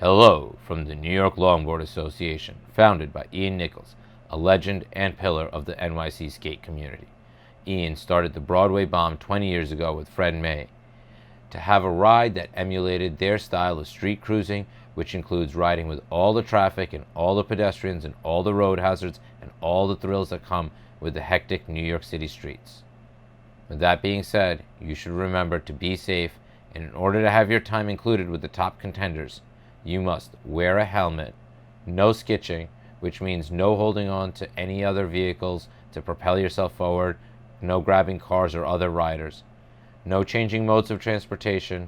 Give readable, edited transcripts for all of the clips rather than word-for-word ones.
Hello from the New York Longboard Association, founded by Ian Nichols, a legend and pillar of the NYC skate community. Ian started the Broadway bomb 20 years ago with Fred May to have a ride that emulated their style of street cruising, which includes riding with all the traffic and all the pedestrians and all the road hazards and all the thrills that come with the hectic New York City streets. With that being said, you should remember to be safe, and in order to have your time included with the top contenders, you must wear a helmet, no skitching, which means no holding on to any other vehicles to propel yourself forward, no grabbing cars or other riders, no changing modes of transportation,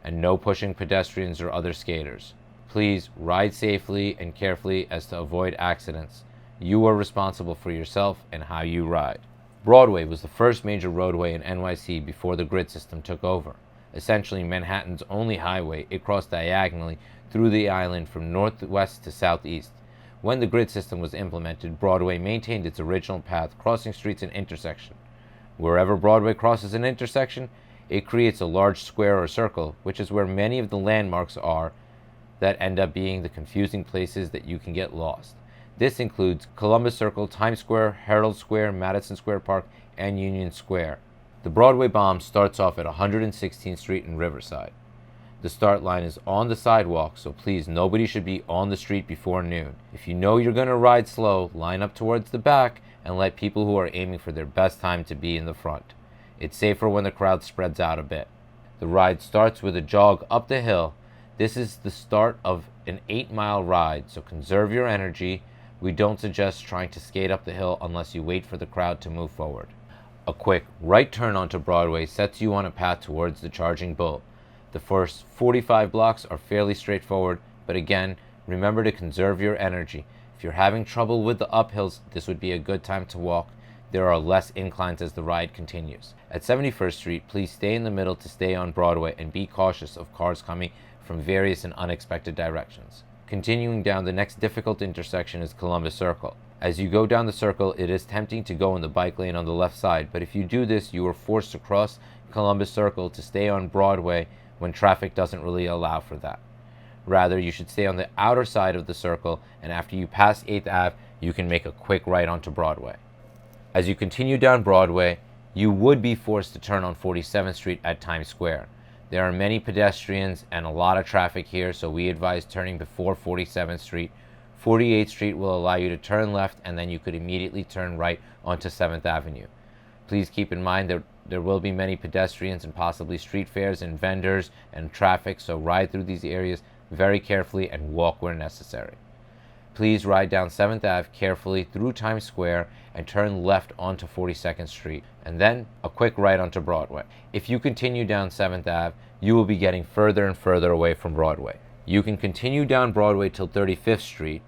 and no pushing pedestrians or other skaters. Please ride safely and carefully as to avoid accidents. You are responsible for yourself and how you ride. Broadway was the first major roadway in NYC before the grid system took over. Essentially Manhattan's only highway, it crossed diagonally through the island from northwest to southeast. When the grid system was implemented, Broadway maintained its original path, crossing streets and intersections. Wherever Broadway crosses an intersection, it creates a large square or circle, which is where many of the landmarks are that end up being the confusing places that you can get lost. This includes Columbus Circle, Times Square, Herald Square, Madison Square Park, and Union Square. The Broadway bomb starts off at 116th Street in Riverside. The start line is on the sidewalk, so please nobody should be on the street before noon. If you know you're going to ride slow, line up towards the back and let people who are aiming for their best time to be in the front. It's safer when the crowd spreads out a bit. The ride starts with a jog up the hill. This is the start of an 8-mile ride, so conserve your energy. We don't suggest trying to skate up the hill unless you wait for the crowd to move forward. A quick right turn onto Broadway sets you on a path towards the Charging Bull. The first 45 blocks are fairly straightforward, but again, remember to conserve your energy. If you're having trouble with the uphills, this would be a good time to walk. There are less inclines as the ride continues. At 71st Street, please stay in the middle to stay on Broadway and be cautious of cars coming from various and unexpected directions. Continuing down, the next difficult intersection is Columbus Circle. As you go down the circle, it is tempting to go in the bike lane on the left side, but if you do this, you are forced to cross Columbus Circle to stay on Broadway when traffic doesn't really allow for that. Rather, you should stay on the outer side of the circle, and after you pass 8th Ave, you can make a quick right onto Broadway. As you continue down Broadway, you would be forced to turn on 47th Street at Times Square. There are many pedestrians and a lot of traffic here, so we advise turning before 47th Street. 48th Street will allow you to turn left, and then you could immediately turn right onto 7th Avenue. Please keep in mind that there will be many pedestrians and possibly street fairs and vendors and traffic, so ride through these areas very carefully and walk where necessary. Please ride down 7th Ave carefully through Times Square and turn left onto 42nd Street, and then a quick right onto Broadway. If you continue down 7th Ave, you will be getting further and further away from Broadway. You can continue down Broadway till 35th Street.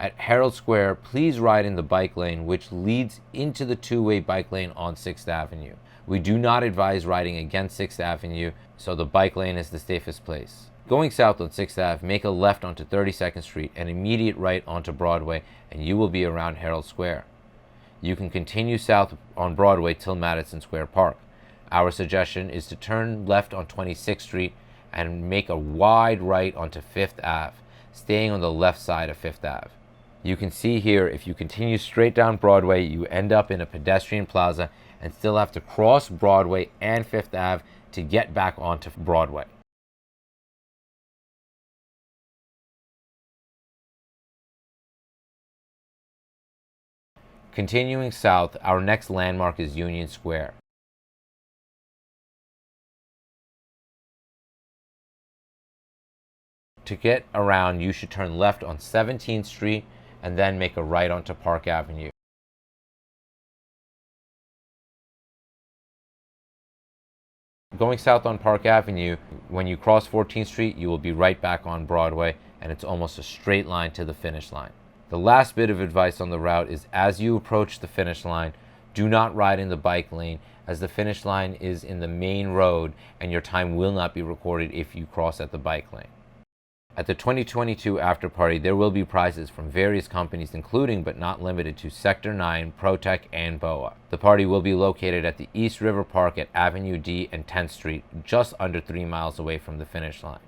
At Herald Square, please ride in the bike lane, which leads into the two-way bike lane on 6th Avenue. We do not advise riding against 6th Avenue, so the bike lane is the safest place. Going south on 6th Ave, make a left onto 32nd Street and immediate right onto Broadway, and you will be around Herald Square. You can continue south on Broadway till Madison Square Park. Our suggestion is to turn left on 26th Street and make a wide right onto 5th Ave, staying on the left side of 5th Ave. You can see here, if you continue straight down Broadway, you end up in a pedestrian plaza and still have to cross Broadway and 5th Ave to get back onto Broadway. Continuing south, our next landmark is Union Square. To get around, you should turn left on 17th Street and then make a right onto Park Avenue. Going south on Park Avenue, when you cross 14th Street, you will be right back on Broadway, and it's almost a straight line to the finish line. The last bit of advice on the route is as you approach the finish line, do not ride in the bike lane, as the finish line is in the main road and your time will not be recorded if you cross at the bike lane. At the 2022 after party, there will be prizes from various companies, including but not limited to Sector 9, ProTech, and BOA. The party will be located at the East River Park at Avenue D and 10th Street, just under 3 miles away from the finish line.